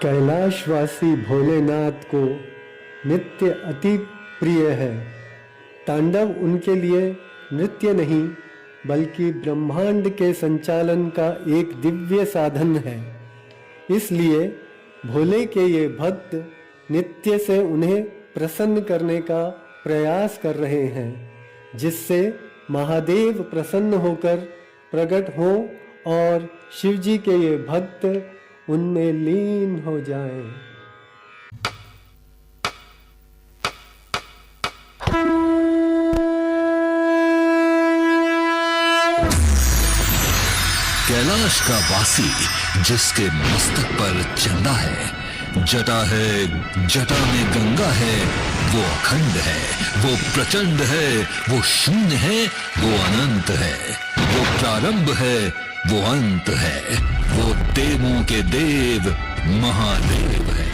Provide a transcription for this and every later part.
कैलाशवासी भोलेनाथ को नृत्य अति प्रिय है। तांडव उनके लिए नृत्य नहीं बल्कि ब्रह्मांड के संचालन का एक दिव्य साधन है। इसलिए भोले के ये भक्त नित्य से उन्हें प्रसन्न करने का प्रयास कर रहे हैं, जिससे महादेव प्रसन्न होकर प्रकट हों और शिवजी के ये भक्त उनमें लीन हो जाएं। कैलाश का वासी जिसके मस्तक पर चंदा है, जटा है, जटा में गंगा है, वो अखंड है, वो प्रचंड है, वो शून्य है, वो अनंत है, वो प्रारंभ है, वो अंत है, वो देवों के देव महादेव है।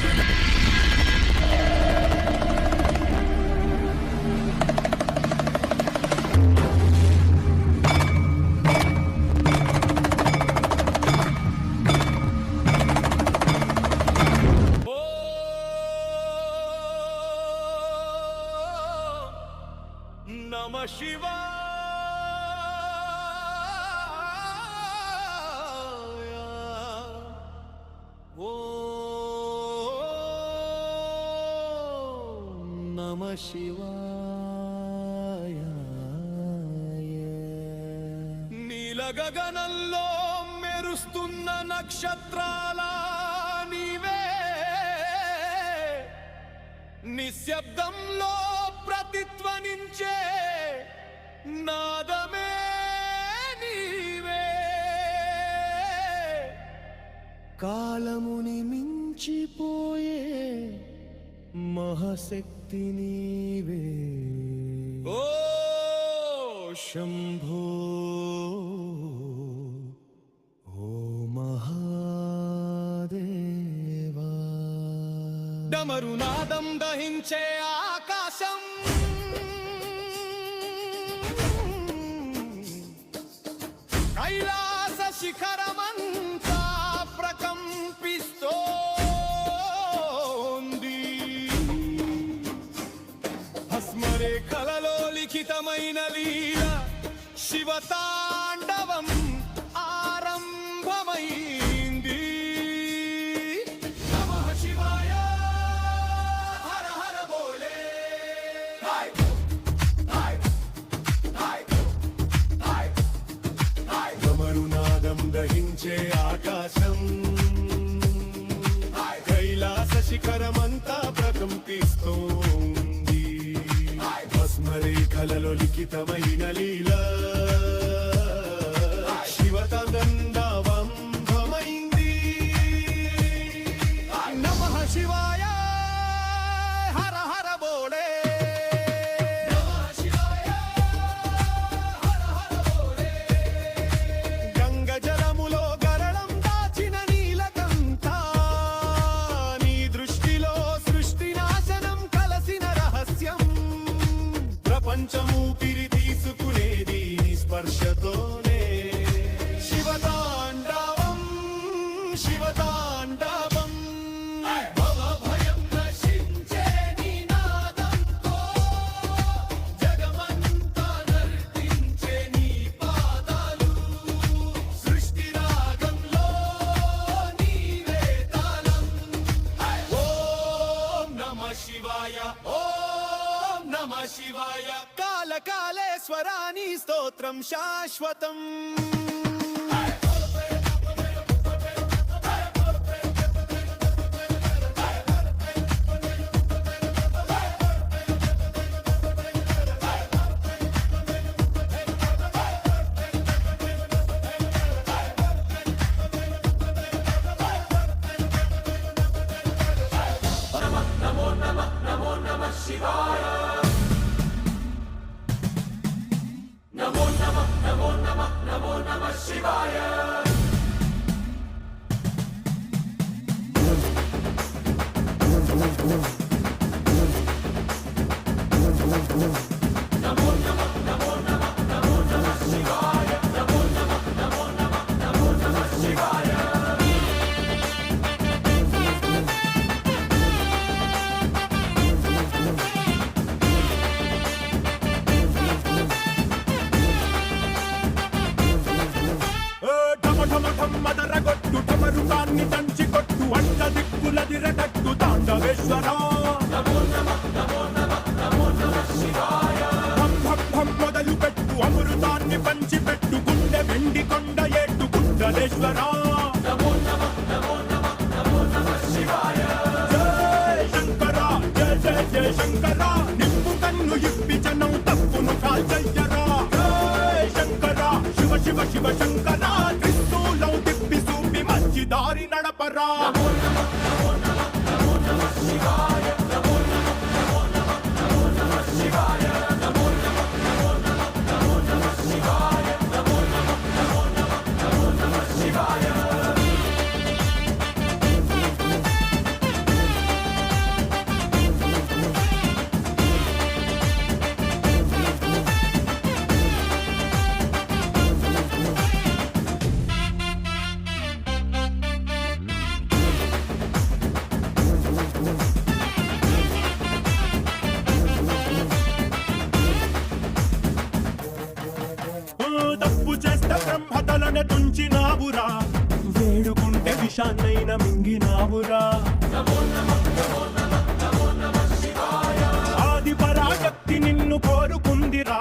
नमः शिवाय, नमः शिवाय। నీల గగనంలో మెరుస్తున్న నక్షత్రాల నీవే, నిశ్శబ్దంలో ప్రతిధ్వనించే నాదమే నీవే, కాలముని మించిపోయే మహాశక్తి నీవే। ఓ శంభో, ఓ మహాదేవా। డమరునాదం దహించే ఆకాశం, కైలాస శిఖరమంతా ప్రకంపిస్తోంది, భస్మరేఖలలో లిఖితమైన లీల శివతాండవం ఆరంభమైంది। నమః శివాయ, హర హర బోలే, హాయ్ హాయ్ హాయ్ హాయ్ హాయ్। డమరునాదం దహించే ఆకాశం, కైలాస శిఖరమంతా ప్రకంపిస్తోంది, భస్మరేఖలలో లిఖితమైన లీల శివతాండవమైంది। నమః శివాయ, హర హర బోలే, నమః శివాయ, హర హర బోలే। గంగ జలములో గరళం దాచిన నీలకంఠ, నీ దృష్టిలో సృష్టి నాశనం కలసిన రహస్యం, ప్రపంచము పిరి తీసుకునేది నీ స్పర్శతోనే। శివతాండవం శివతాండవం, భవభయం నశించే నీ నాదంతో, జగమంతా నర్తించే నీ పాదాలు, సృష్టి రాగంలో నీవే తాళం। ఓం నమః శివాయ, ఓం నమః శివాయ। కాలకాలేశ్వరాని స్తోత్రం శాశ్వతం, నమో నమః నమో నమః శివాయ, నమో నమః నమో నమః నమో నమః అగ్ని దంచి కొట్టు అంట దిక్కులదిరటట్టు తాండవేశ్వరా భం భం భం మొదలు పెట్టు అమృతాన్ని పంచి పెట్టు గుండె వెండి కొండ ఏట్టు గుండలేశ్వరా జై శంకరా జయ జయ జయ శంకరా నిప్పు కన్ను ఇప్పి జనం తప్పును కాల్చయ్యరా జై శంకరా శివ శివ శివ శంకరా త్రిశూలం తిప్పి చూపి మంచి దారి నడపరా తప్పు చేస్తే బ్రహ్మతలనే తుంచినావురా వేడుకుంటే విషాన్నైన మింగినావురా ఆది పరాశక్తి నిన్ను కోరుకుందిరా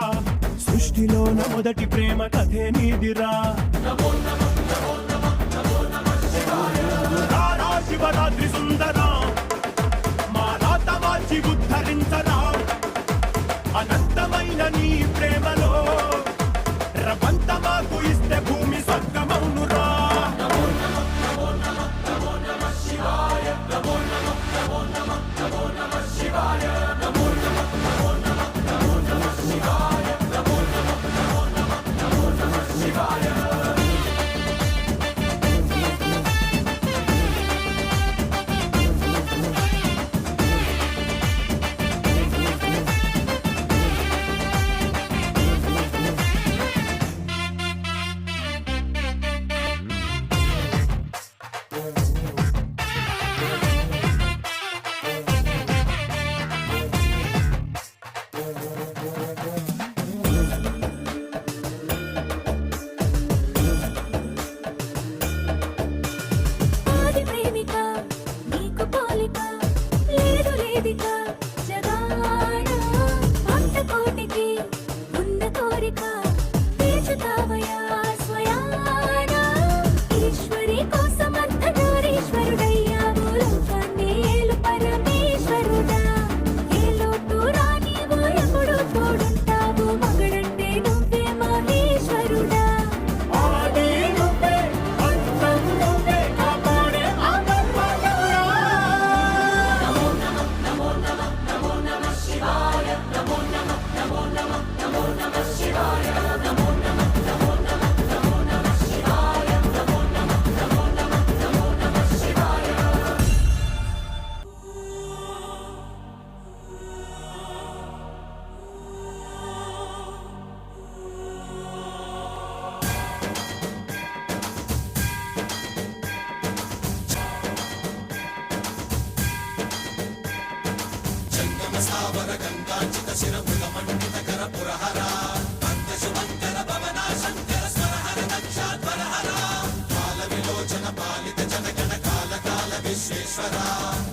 సృష్టిలోన మొదటి ప్రేమ కథే నీదిరా రారా శివరాత్రి సుందరా మా రాత మార్చి ఉద్ధరించరా అనంతమైన నీ ప్రేమలో రవంతమాకు ఇస్తే భూమి స్వర్గమౌనురా ఆది ప్రేమిక నీకు పోలిక లేదు లేదిక జగాన భక్త కోటికి ఉన్న కోరిక తీర్చుతావయా స్వయాన ఈశ్వరి కోసం అర్ధనారీశ్వరుడయ్యావు లోకాన్ని ఏలు పరమేశ్వరుడా ఏ లోటు రానివు ఎప్పుడు తోడుంటావు మగడంటే నువ్వే మహేశ్వరుడా ఆది నువ్వే అంతం నువ్వే కాపాడే ఆనందమయుడా విశ్వేశ్వర